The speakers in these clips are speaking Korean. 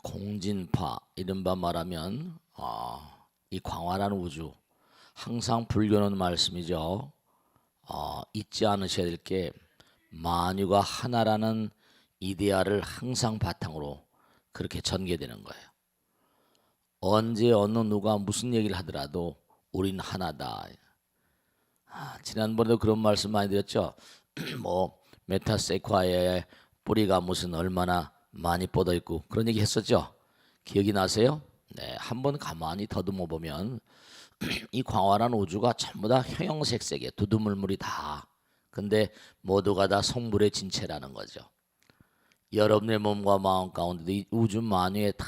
공진파 이른바 말하면 이 광활한 우주 항상 불교는 말씀이죠. 잊지 않으셔야 될 게 만유가 하나라는 이데아를 항상 바탕으로 그렇게 전개되는 거예요. 언제 어느 누가 무슨 얘기를 하더라도 우린 하나다. 지난번에도 그런 말씀 많이 드렸죠. 뭐 메타세콰이아의 뿌리가 무슨 얼마나 많이 뻗어 있고 그런 얘기 했었죠. 기억이 나세요? 네, 한번 가만히 더듬어 보면 이 광활한 우주가 전부 다 형형색색의 두두물물이다. 근데 모두가 다 성불의 진체라는 거죠. 여러분의 몸과 마음 가운데도 이 우주 만유에 다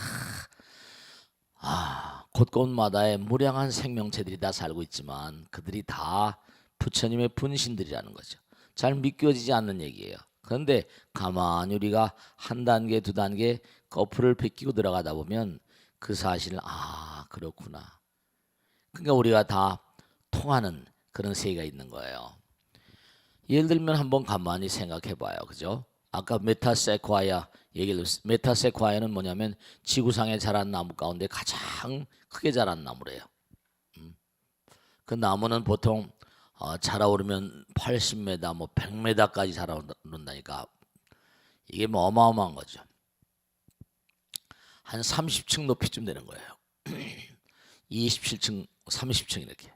곳곳마다의 무량한 생명체들이 다 살고 있지만 그들이 다 부처님의 분신들이라는 거죠. 잘 믿겨지지 않는 얘기예요. 그런데 가만히 우리가 한 단계 두 단계 거풀을 벗기고 들어가다 보면 그 사실을 그렇구나. 그러니까 우리가 다 통하는 그런 세계가 있는 거예요. 예를 들면 한번 가만히 생각해 봐요. 그죠? 아까 메타세콰이아 얘기를 메타세콰이아는 뭐냐면 지구상에 자란 나무 가운데 가장 크게 자란 나무래요. 그 나무는 보통 자라오르면 80m, 뭐 100m까지 자라오른다니까 이게 뭐 어마어마한 거죠. 한 30층 높이쯤 되는 거예요. 27층, 30층 이렇게.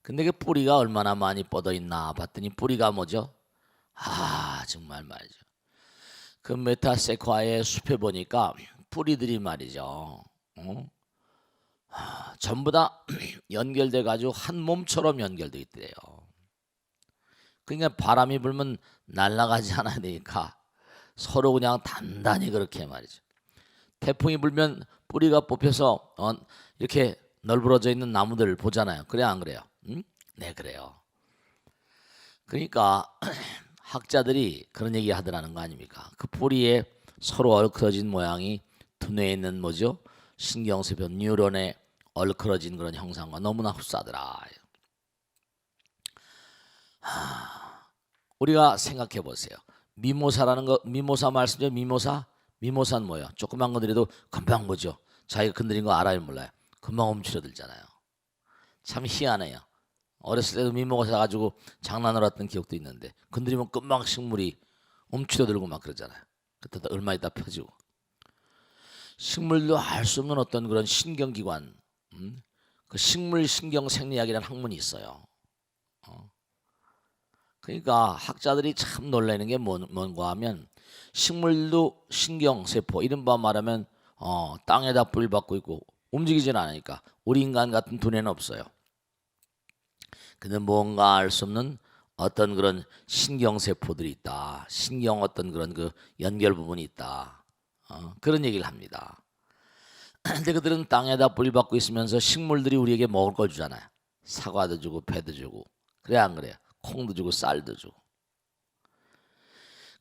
근데 그 뿌리가 얼마나 많이 뻗어 있나 봤더니 뿌리가 뭐죠? 정말 말이죠. 그 메타세콰의 숲에 보니까 뿌리들이 말이죠. 전부 다 연결돼 가지고 한 몸처럼 연결돼 있대요. 그러니까 바람이 불면 날아가지 않아야 되니까 서로 그냥 단단히 그렇게 말이죠. 태풍이 불면 뿌리가 뽑혀서 이렇게 널브러져 있는 나무들을 보잖아요. 그래 안 그래요? 네, 그래요. 그러니까 학자들이 그런 얘기 하더라는 거 아닙니까? 그 뿌리에 서로 얽혀진 모양이 두뇌에 있는 뭐죠? 신경세포 뉴런에 얽혀진 그런 형상과 너무나 흡사하더라. 우리가 생각해 보세요. 미모사라는 거, 미모사 말씀이죠. 미모사는 뭐예요? 조그만 것들이도 금방 뭐죠? 자기가 건드린 거 알아요, 몰라요? 금방 움츠러들잖아요. 참 희한해요. 어렸을 때도 미모가 사가지고 장난을 했던 기억도 있는데 건드리면 금방 식물이 움츠러들고 막 그러잖아요. 그때 얼마 있다 펴지고. 식물도 알 수 없는 어떤 그런 신경기관, 그 식물 신경 생리학이라는 학문이 있어요. 그러니까 학자들이 참 놀라는 게 뭔가 하면 식물도 신경세포 이른바 말하면 땅에다 뿌리 박고 있고 움직이지는 않으니까 우리 인간 같은 두뇌는 없어요. 근데 뭔가 알 수 없는 어떤 그런 신경세포들이 있다. 신경 어떤 그런 그 연결 부분이 있다. 그런 얘기를 합니다. 근데 그들은 땅에다 뿌리 박고 있으면서 식물들이 우리에게 먹을 걸 주잖아요. 사과도 주고 배도 주고. 그래 안 그래요? 콩도 주고 쌀도 주고.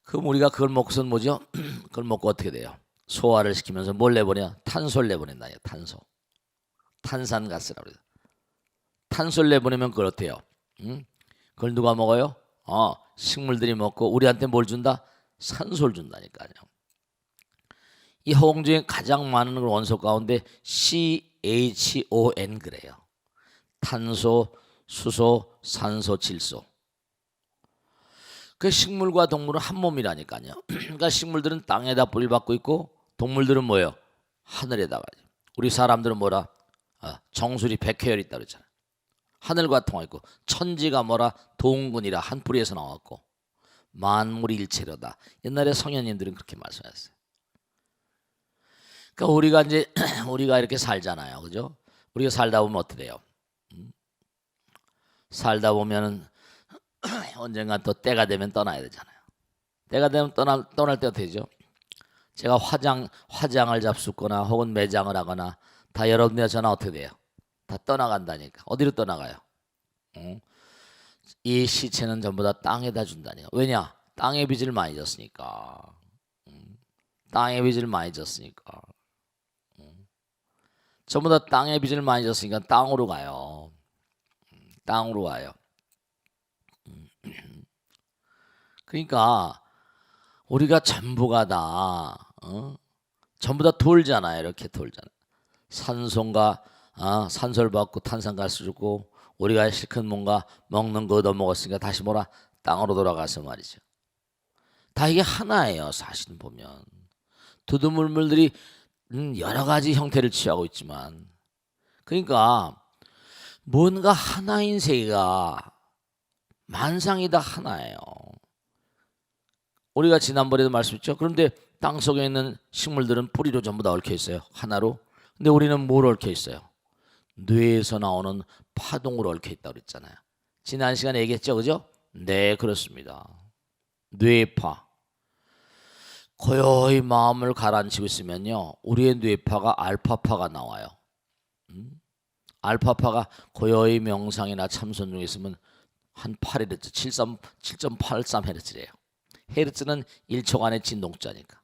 그럼 우리가 그걸 먹고선 뭐죠? 그걸 먹고 어떻게 돼요? 소화를 시키면서 뭘 내보내? 탄소를 내보낸다. 탄소. 탄산가스라고 그래요. 탄소를 내보내면 그걸 어때요? 그걸 누가 먹어요? 식물들이 먹고 우리한테 뭘 준다? 산소를 준다니까요. 이 허공 중에 가장 많은 원소 가운데 CHON 그래요. 탄소, 수소, 산소, 질소. 그 식물과 동물은 한 몸이라니까요. 그러니까 식물들은 땅에다 뿌리 박고 있고 동물들은 뭐예요? 하늘에다가. 우리 사람들은 뭐라? 정수리 백회열이 있다 그러잖아요. 하늘과 통하있고 천지가 뭐라? 동군이라 한 뿌리에서 나왔고 만물이 일체로다. 옛날에 성현님들은 그렇게 말씀하셨어요. 그러니까 우리가 이제 우리가 이렇게 살잖아요, 그죠? 우리가 살다 보면 어떻게 돼요? 살다 보면은 언젠가 또 때가 되면 떠나야 되잖아요. 때가 되면 떠날 때 어떻게 되죠? 제가 화장을 잡숫거나 혹은 매장을 하거나 다 여러분들 전화 어떻게 돼요? 다 떠나간다니까. 어디로 떠나가요? 이 시체는 전부 다 땅에다 준다니까. 왜냐? 땅의 빚을 많이 졌으니까. 땅의 빚을 많이 졌으니까. 전부 다 땅의 빚을 많이 졌으니까 땅으로 가요. 땅으로 가요. 그러니까 우리가 전부가 다 전부 다 돌잖아요. 이렇게 돌잖아요. 산소가 산소를 받고 탄산가스 주고 우리가 실컷 뭔가 먹는 거 얻어 먹었으니까 다시 뭐라 땅으로 돌아가서 말이죠. 다 이게 하나예요. 사실 보면 두두물물들이 여러 가지 형태를 취하고 있지만 그러니까 뭔가 하나인 세계가 만상이 다 하나예요. 우리가 지난번에도 말씀했죠. 그런데 땅 속에 있는 식물들은 뿌리로 전부 다 얽혀 있어요. 하나로. 근데 우리는 뭘 얽혀 있어요? 뇌에서 나오는 파동으로 얽혀 있다고 그랬잖아요. 지난 시간에 얘기했죠. 그죠? 네, 그렇습니다. 뇌파. 고요히 마음을 가라앉히고 있으면요. 우리의 뇌파가 알파파가 나와요. 알파파가 고요히 명상이나 참선 중에 있으면 한 8Hz, 7.83Hz래요. 헤르츠는 1초간의 진동자니까.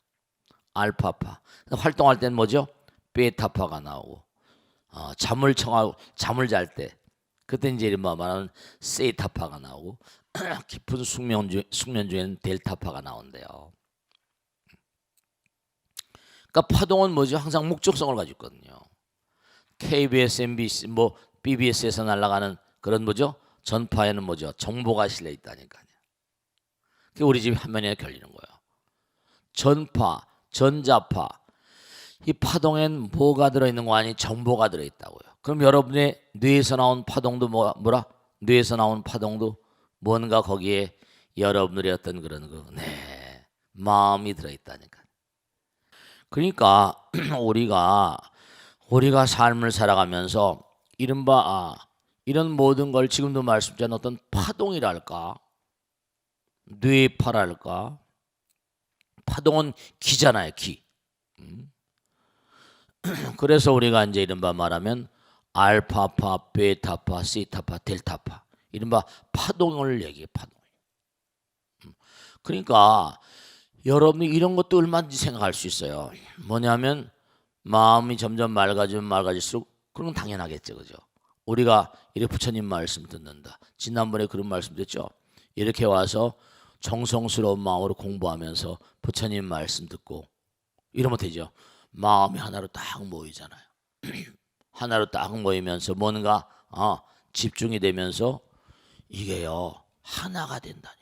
알파파. 활동할 때는 뭐죠? 베타파가 나오고 잠을 잘 때 그때 이제 이른바 말하는 세타파가 나오고 깊은 숙면 중에는 델타파가 나온대요. 그러니까 파동은 뭐죠? 항상 목적성을 가지고 있거든요. KBS, MBC, BBS에서 날아가는 그런 뭐죠? 전파에는 뭐죠? 정보가 실려 있다니까요. 그게 우리 집 화면에 걸리는 거예요. 전파, 전자파. 이 파동엔 뭐가 들어있는 거 아니? 정보가 들어있다고요. 그럼 여러분의 뇌에서 나온 파동도 뭐라? 뇌에서 나온 파동도 뭔가 거기에 여러분들의 어떤 그런 마음이 들어있다니까. 그러니까 우리가 삶을 살아가면서 이른바 이런 모든 걸 지금도 말씀드린 어떤 파동이랄까, 뇌파랄까. 파동은 기잖아요, 기. 그래서 우리가 이제 이른바 말하면 알파파, 베타파, 시타파, 델타파 이른바 파동을 얘기해. 파동. 그러니까 여러분이 이런 것도 얼마든지 생각할 수 있어요. 뭐냐면 마음이 점점 맑아질수록 그런 건 당연하겠죠, 그죠? 우리가 이렇게 부처님 말씀 듣는다. 지난번에 그런 말씀 드렸죠. 이렇게 와서 정성스러운 마음으로 공부하면서 부처님 말씀 듣고 이러면 되죠. 마음이 하나로 딱 모이잖아요. 하나로 딱 모이면서 뭔가 집중이 되면서 이게요 하나가 된다니.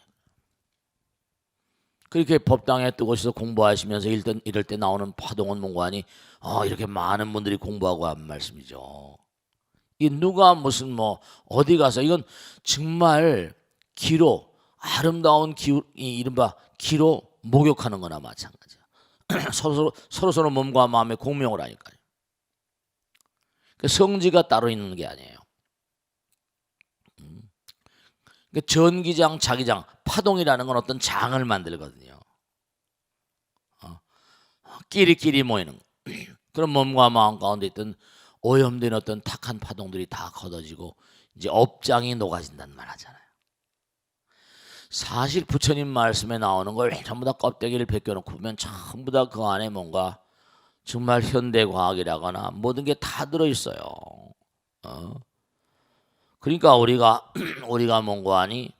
그렇게 법당에 뜨고서 공부하시면서 이럴 때 나오는 파동은 뭔가 아니 이렇게 많은 분들이 공부하고 한 말씀이죠. 이 누가 무슨 어디 가서 이건 정말 기로 아름다운 이른바 기로 목욕하는 거나 마찬가지야. 서로 몸과 마음의 공명을 하니까요. 성지가 따로 있는 게 아니에요. 전기장, 자기장, 파동이라는 건 어떤 장을 만들거든요. 끼리끼리 모이는 거. 그런 몸과 마음 가운데 있던 오염된 어떤 탁한 파동들이 다 걷어지고 이제 업장이 녹아진단 말 하잖아요. 사실 부처님 말씀에 나오는 걸 전부 다 껍데기를 벗겨놓고 보면 전부 다 그 안에 뭔가 정말 현대과학이라거나 모든 게 다 들어있어요. 그러니까 우리가 뭔가 하니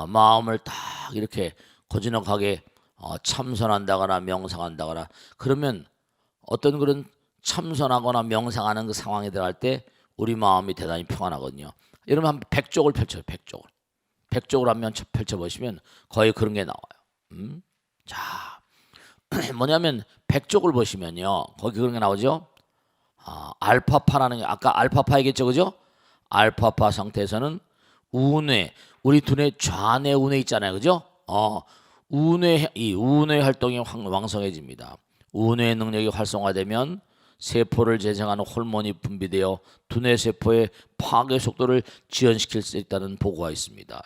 마음을 딱 이렇게 고즈넉하게 참선한다거나 명상한다거나 그러면 어떤 그런 참선하거나 명상하는 그 상황에 들어갈 때 우리 마음이 대단히 평안하거든요. 여러분 한 100쪽을 펼쳐요. 100쪽을. 100쪽을 한번 펼쳐보시면 거의 그런 게 나와요. 자, 뭐냐면 100쪽을 보시면요. 거기 그런 게 나오죠. 알파파라는 게 아까 알파파이겠죠. 그죠? 알파파 상태에서는 우뇌, 우리 두뇌 좌뇌 우뇌 있잖아요. 그죠? 이 우뇌 활동이 왕성해집니다. 우뇌 능력이 활성화되면 세포를 재생하는 호르몬이 분비되어 두뇌 세포의 파괴 속도를 지연시킬 수 있다는 보고가 있습니다.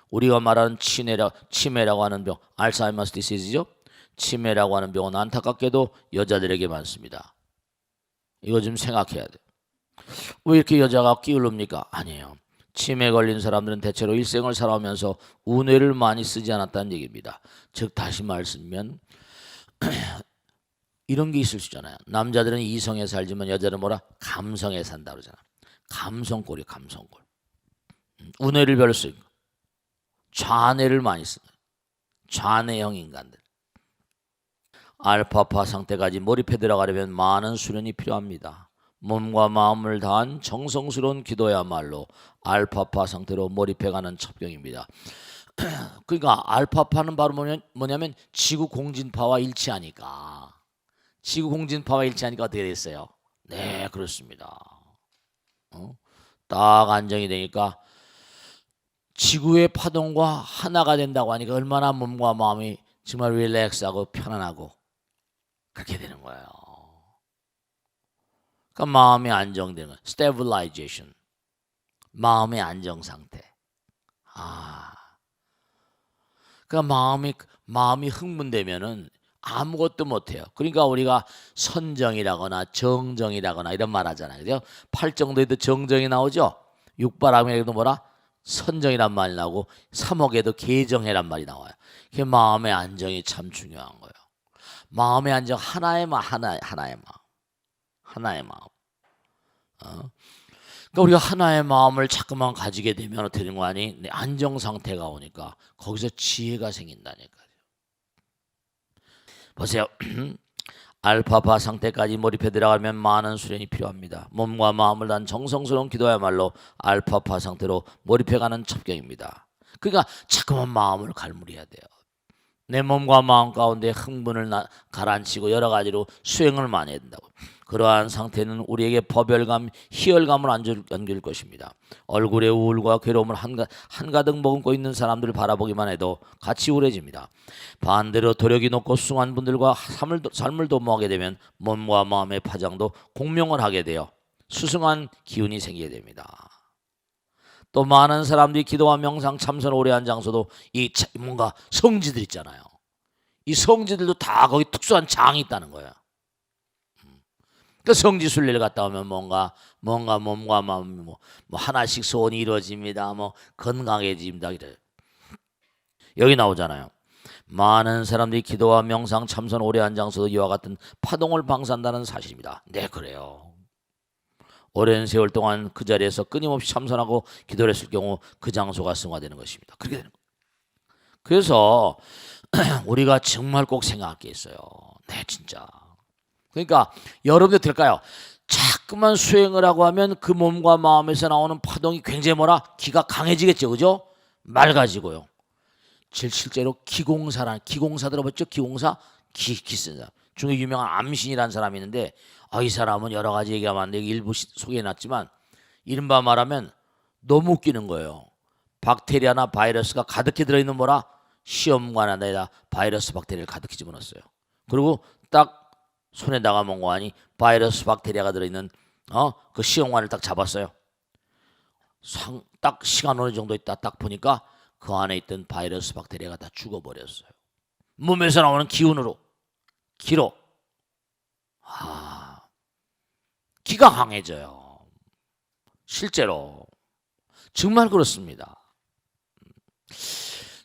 우리가 말하는 치매라고 하는 병, 알츠하이머스 디시즈죠. 치매라고 하는 병은 안타깝게도 여자들에게 많습니다. 이거 좀 생각해야 돼. 왜 이렇게 여자가 끼울릅니까? 아니에요. 치매 걸린 사람들은 대체로 일생을 살아오면서 우뇌를 많이 쓰지 않았다는 얘기입니다. 즉 다시 말씀면 이런 게 있을 수 있잖아요. 남자들은 이성에 살지만 여자는 뭐라? 감성에 산다 그러잖아. 감성골이 감성골. 우뇌를 별로 쓰니까 좌뇌를 많이 쓰는 좌뇌형 인간들. 알파파 상태까지 몰입해 들어가려면 많은 수련이 필요합니다. 몸과 마음을 다한 정성스러운 기도야말로 알파파 상태로 몰입해가는 첩경입니다. 그러니까 알파파는 바로 뭐냐면 지구 공진파와 일치하니까. 지구 공진파와 일치하니까 어떻게 됐어요? 네, 그렇습니다. 딱 안정이 되니까 지구의 파동과 하나가 된다고 하니까 얼마나 몸과 마음이 정말 릴렉스하고 편안하고 그렇게 되는 거예요. 그러니까 마음이 안정되는 거예요. stabilization. 마음의 안정 상태. 그러니까 마음이 흥분되면은 아무것도 못해요. 그러니까 우리가 선정이라거나 정정이라거나 이런 말 하잖아요. 그죠? 팔정도에도 정정이 나오죠. 육바람에도 뭐라? 선정이란 말이 나오고 삼옥에도 계정해란 말이 나와요. 그 마음의 안정이 참 중요한 거예요. 마음의 안정 하나의 마음. 그러니까 우리가 하나의 마음을 자꾸만 가지게 되면 어떻게 되는 거 아니? 안정 상태가 오니까 거기서 지혜가 생긴다니까요. 보세요. 알파파 상태까지 몰입해 들어가면 많은 수련이 필요합니다. 몸과 마음을 단 정성스러운 기도야말로 알파파 상태로 몰입해가는 첩경입니다. 그러니까 자꾸만 마음을 갈무리해야 돼요. 내 몸과 마음 가운데 흥분을 가라앉히고 여러 가지로 수행을 많이 해야 된다고. 그러한 상태는 우리에게 버별감, 희열감을 안길 것입니다. 얼굴에 우울과 괴로움을 한가득 머금고 있는 사람들을 바라보기만 해도 같이 우울해집니다. 반대로 도력이 높고 수상한 분들과 삶을 도모하게 되면 몸과 마음의 파장도 공명을 하게 되어 수승한 기운이 생기게 됩니다. 또 많은 사람들이 기도와 명상 참선을 오래 한 장소도 이 뭔가 성지들 있잖아요. 이 성지들도 다 거기 특수한 장이 있다는 거예요. 그 성지 순례를 갔다 오면 뭔가 몸과 마음이 뭐 하나씩 소원이 이루어집니다. 뭐 건강해집니다. 이래요. 여기 나오잖아요. 많은 사람들이 기도와 명상 참선 오래 한 장소도 이와 같은 파동을 방사한다는 사실입니다. 네, 그래요. 오랜 세월 동안 그 자리에서 끊임없이 참선하고 기도를 했을 경우 그 장소가 승화되는 것입니다. 그렇게 되는 거예요. 그래서 우리가 정말 꼭 생각할 게 있어요. 네, 진짜. 그러니까 여러분들 들까요? 자꾸만 수행을 하고 하면 그 몸과 마음에서 나오는 파동이 굉장히 기가 강해지겠죠, 그죠? 맑아지고요. 실제로 기공사 들어봤죠? 기공사? 기쓴 사람. 중에 유명한 암신이라는 사람이 있는데 이 사람은 여러 가지 얘기하면 안 되고 일부 소개해놨지만 이른바 말하면 너무 웃기는 거예요. 박테리아나 바이러스가 가득히 들어있는 시험관에다 바이러스 박테리아를 가득히 집어넣었어요. 그리고 딱 손에다가 뭔가 하니 바이러스 박테리아가 들어있는 그 시험관을 딱 잡았어요. 딱 시간 어느 정도 있다 딱 보니까 그 안에 있던 바이러스 박테리아가 다 죽어버렸어요. 몸에서 나오는 기운으로 기로 기가 강해져요. 실제로 정말 그렇습니다.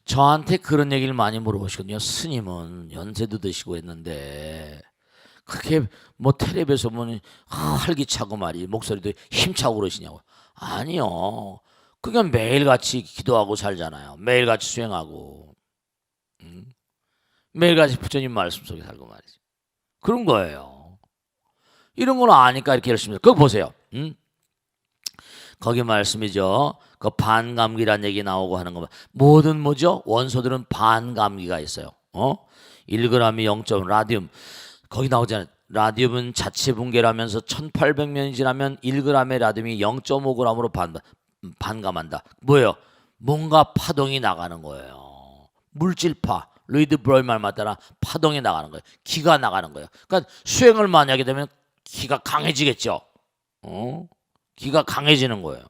저한테 그런 얘기를 많이 물어보시거든요. 스님은 연세도 드시고 했는데 그렇게 텔레비에서 보면 활기차고 목소리도 힘차고 그러시냐고. 아니요. 그냥 매일같이 기도하고 살잖아요. 매일같이 수행하고 매일같이 부처님 말씀 속에 살고 말이죠. 그런 거예요. 이런 걸 아니까 이렇게 열심히. 그거 보세요. 거기 말씀이죠. 그 반감기란 얘기 나오고 하는 거. 모든 원소들은 반감기가 있어요. 1g이 0. 라디움. 거기 나오잖아요. 라디움은 자체 붕괴를 하면서 1800년이 지나면 1g의 라디움이 0.5g으로 반감한다. 뭐예요? 뭔가 파동이 나가는 거예요. 물질파. 루이드 브로이 말 맞다나 파동이 나가는 거예요. 기가 나가는 거예요. 그러니까 수행을 많이 하게 되면 기가 강해지겠죠. 기가 강해지는 거예요.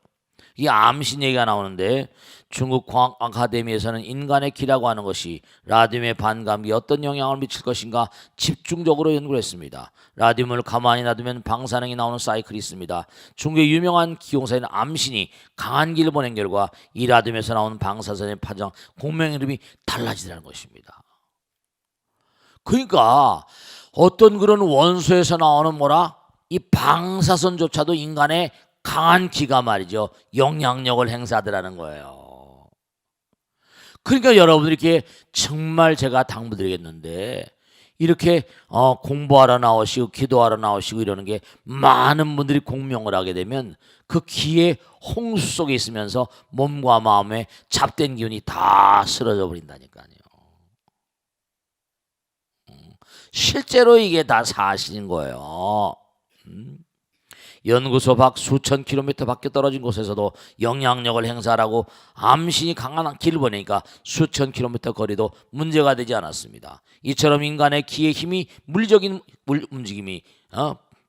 이 암신 얘기가 나오는데 중국 과학 아카데미에서는 인간의 기라고 하는 것이 라듐의 반감기에 어떤 영향을 미칠 것인가 집중적으로 연구를 했습니다. 라듐을 가만히 놔두면 방사능이 나오는 사이클이 있습니다. 중국의 유명한 기공사인 암신이 강한 기를 보낸 결과 이 라듐에서 나오는 방사선의 파장 공명 이름이 달라지더라는 것입니다. 그러니까 어떤 그런 원소에서 나오는 이 방사선조차도 인간의 강한 기가 말이죠. 영향력을 행사하더라는 거예요. 그러니까 여러분들 이렇게 정말 제가 당부드리겠는데 이렇게 공부하러 나오시고 기도하러 나오시고 이러는 게 많은 분들이 공명을 하게 되면 그 기의 홍수 속에 있으면서 몸과 마음에 잡된 기운이 다 쓰러져 버린다니까요. 실제로 이게 다 사실인 거예요. 연구소 밖 수천 킬로미터 밖에 떨어진 곳에서도 영향력을 행사하라고 암신이 강한 길을 보내니까 수천 킬로미터 거리도 문제가 되지 않았습니다. 이처럼 인간의 기의 힘이 물리적인 움직임이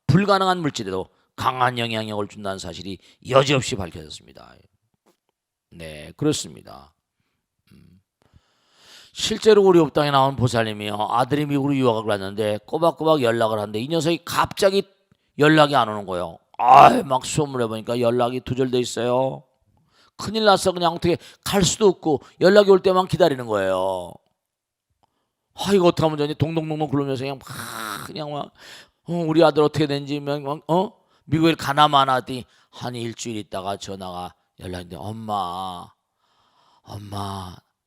불가능한 물질에도 강한 영향력을 준다는 사실이 여지없이 밝혀졌습니다. 네, 그렇습니다. 실제로 우리 업당에 나온 보살님이요, 아들이 미국으로 유학을 갔는데 꼬박꼬박 연락을 하는데 이 녀석이 갑자기 연락이 안 오는 거예요. 막 수험을 해보니까 연락이 두절돼 있어요. 큰일 났어. 그냥 어떻게 갈 수도 없고 연락이 올 때만 기다리는 거예요. 이거 어떻게 하면 되니? 동동동동 굴러면서 그냥 막 우리 아들 어떻게 된지 미국에 가나 마나 하더니 한 일주일 있다가 전화가 연락인데 엄마가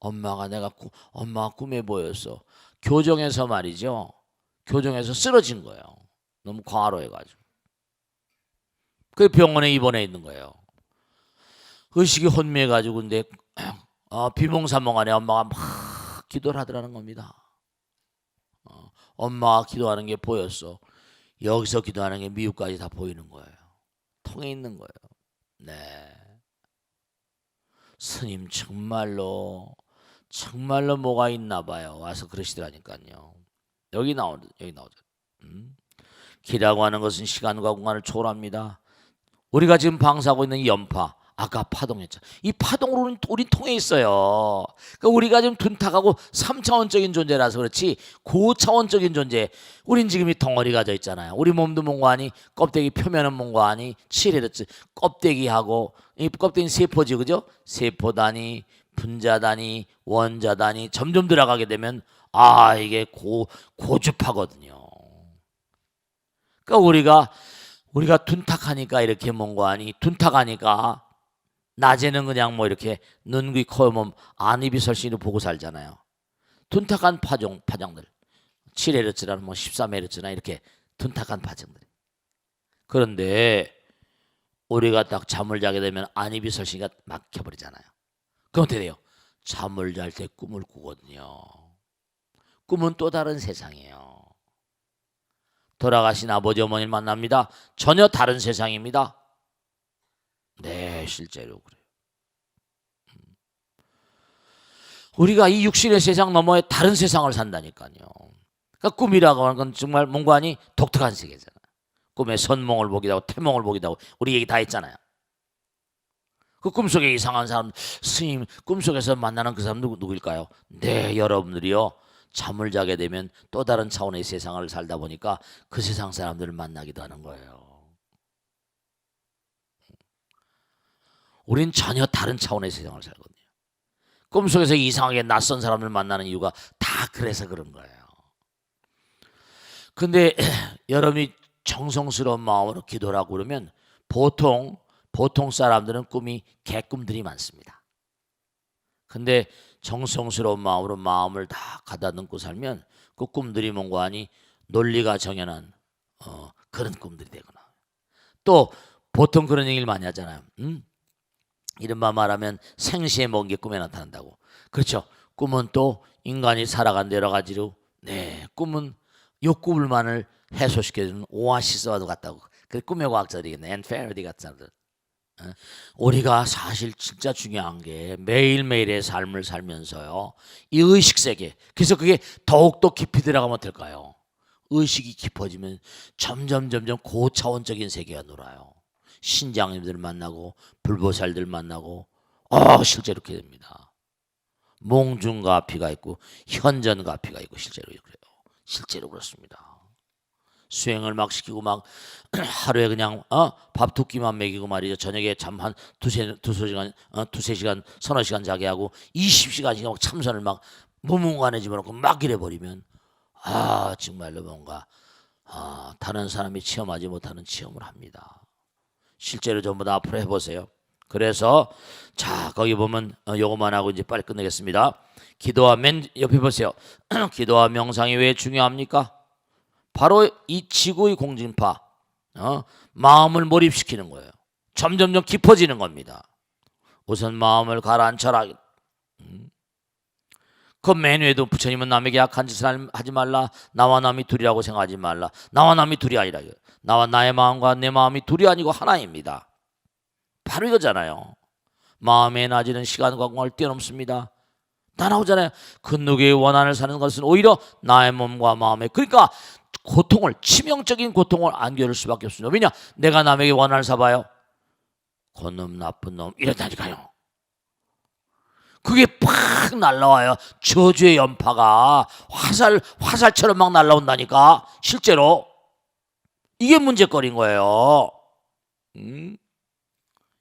엄마가 꿈에 보였어. 교정에서 말이죠. 교정에서 쓰러진 거예요. 너무 과로해가지고. 그 병원에 입원해 있는 거예요. 의식이 혼미해가지고 근데 비몽사몽간에 엄마가 막 기도를 하더라는 겁니다. 엄마가 기도하는 게 보였어. 여기서 기도하는 게 미국까지 다 보이는 거예요. 통해 있는 거예요. 네. 스님 정말로 뭐가 있나 봐요. 와서 그러시더라니까요. 여기 나오죠. 기라고 하는 것은 시간과 공간을 초월합니다. 우리가 지금 방사하고 있는 이 연파, 아까 파동했죠. 이 파동으로 우리 통해 있어요. 그러니까 우리가 지금 둔탁하고 3차원적인 존재라서 그렇지 고차원적인 존재. 우린 지금 이 덩어리가 져 있잖아요. 우리 몸도 뭔가 아니 껍데기 표면은 뭔가 아니 칠해졌지. 껍데기하고 이 껍데기는 세포지, 그죠? 세포 단위, 분자 단위, 원자 단위 점점 들어가게 되면 이게 고주파거든요. 그러니까 우리가 둔탁하니까 이렇게 뭔가 아니 둔탁하니까 낮에는 그냥 뭐 이렇게 눈, 귀, 코, 몸, 안, 입이 설신으로 보고 살잖아요. 둔탁한 파장들 7Hz나 뭐 13Hz나 이렇게 둔탁한 파장들. 그런데 우리가 딱 잠을 자게 되면 안입이 설신이가 막혀버리잖아요. 그럼 어떻게 돼요? 잠을 잘 때 꿈을 꾸거든요. 꿈은 또 다른 세상이에요. 돌아가신 아버지 어머니를 만납니다. 전혀 다른 세상입니다. 네, 실제로 그래요. 우리가 이 육신의 세상 너머에 다른 세상을 산다니까요. 그러니까 꿈이라고 하는 건 정말 뭔가 아니 독특한 세계잖아요. 꿈에 선몽을 보기도 하고 태몽을 보기도 하고 우리 얘기 다 했잖아요. 그 꿈속에 이상한 사람, 스님 꿈속에서 만나는 그 사람 누구일까요? 네, 여러분들이요. 잠을 자게 되면 또 다른 차원의 세상을 살다 보니까 그 세상 사람들을 만나기도 하는 거예요. 우린 전혀 다른 차원의 세상을 살거든요. 꿈속에서 이상하게 낯선 사람을 만나는 이유가 다 그래서 그런 거예요. 근데 여러분이 정성스러운 마음으로 기도를 하고 그러면 보통 사람들은 꿈이 개꿈들이 많습니다. 근데 정성스러운 마음으로 마음을 다 가다듬고 살면 그 꿈들이 뭔가 아니 논리가 정연한 그런 꿈들이 되거나 또 보통 그런 얘기를 많이 하잖아요. 이른바 말하면 생시에 먹은 게 꿈에 나타난다고. 그렇죠. 꿈은 또 인간이 살아간 여러 가지로 꿈은 욕구불만을 해소시켜주는 오아시스와도 같다고. 그 꿈의 과학자들이겠네. 앤 페러디 같은 사람들. 우리가 사실 진짜 중요한 게 매일매일의 삶을 살면서요. 이 의식세계. 그래서 그게 더욱더 깊이 들어가면 어떨까요? 의식이 깊어지면 점점 고차원적인 세계가 놀아요. 신장님들 만나고 불보살들 만나고 실제로 그렇게 됩니다. 몽중가피가 있고 현전가피가 있고 실제로 그래요. 실제로 그렇습니다. 수행을 막 시키고 막 하루에 그냥 밥 두 끼만 먹이고 말이죠. 저녁에 잠 한 두세 시간 서너 시간 자게 하고 20시간씩 막 참선을 막 무문관에 집어넣고 막 이래버리면 정말로 뭔가 다른 사람이 체험하지 못하는 체험을 합니다. 실제로 전부 다 앞으로 해보세요. 그래서 자 거기 보면 요거만 하고 이제 빨리 끝내겠습니다. 기도와 옆에 보세요. 기도와 명상이 왜 중요합니까? 바로 이 지구의 공진파 마음을 몰입시키는 거예요. 점점점 깊어지는 겁니다. 우선 마음을 가라앉혀라. 그 맨 위에도 부처님은 남에게 악한 짓을 하지 말라. 나와 남이 둘이라고 생각하지 말라. 나와 남이 둘이 아니라 나와 나의 마음과 내 마음이 둘이 아니고 하나입니다. 바로 이거잖아요. 마음에 낮이는 시간과 공간을 뛰어넘습니다. 다 나오잖아요. 그 누구의 원한을 사는 것은 오히려 나의 몸과 마음에 그러니까 고통을 치명적인 고통을 안겨줄 수밖에 없습니다. 왜냐? 내가 남에게 원한을 사봐요. 그놈 나쁜 놈 이러다니까요. 그게 팍 날라와요. 저주의 연파가 화살처럼 막 날라온다니까. 실제로 이게 문제거리인 거예요.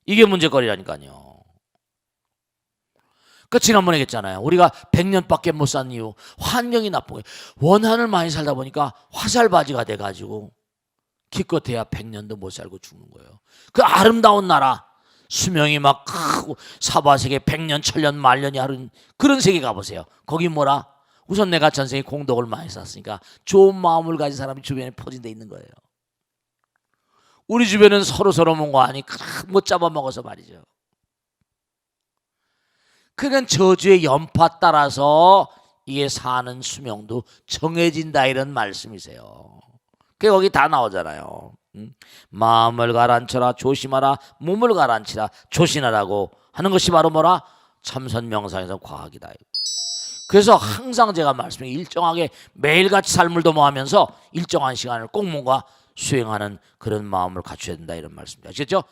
이게 문제거리라니까요. 그 지난번에 얘기했잖아요. 우리가 100년밖에 못 산 이유 환경이 나쁜 거예요. 원한을 많이 살다 보니까 화살바지가 돼가지고 기껏해야 100년도 못 살고 죽는 거예요. 그 아름다운 나라 수명이 막 크고 사바세계 100년, 1000년, 만년이 하는 그런 세계 가보세요. 거기 뭐라? 우선 내가 전생에 공덕을 많이 쌓았으니까 좋은 마음을 가진 사람이 주변에 포진되어 있는 거예요. 우리 주변은 서로 뭔가하니 못 잡아먹어서 말이죠. 그러니까 저주의 연파 따라서 이게 사는 수명도 정해진다 이런 말씀이세요. 그게 거기 다 나오잖아요. 마음을 가라앉혀라 조심하라 몸을 가라앉히라 조심하라고 하는 것이 바로 뭐라? 참선 명상에서 과학이다. 그래서 항상 제가 말씀해 일정하게 매일같이 삶을 도모하면서 일정한 시간을 꼭 뭔가 수행하는 그런 마음을 갖춰야 된다 이런 말씀이죠. 아시겠죠?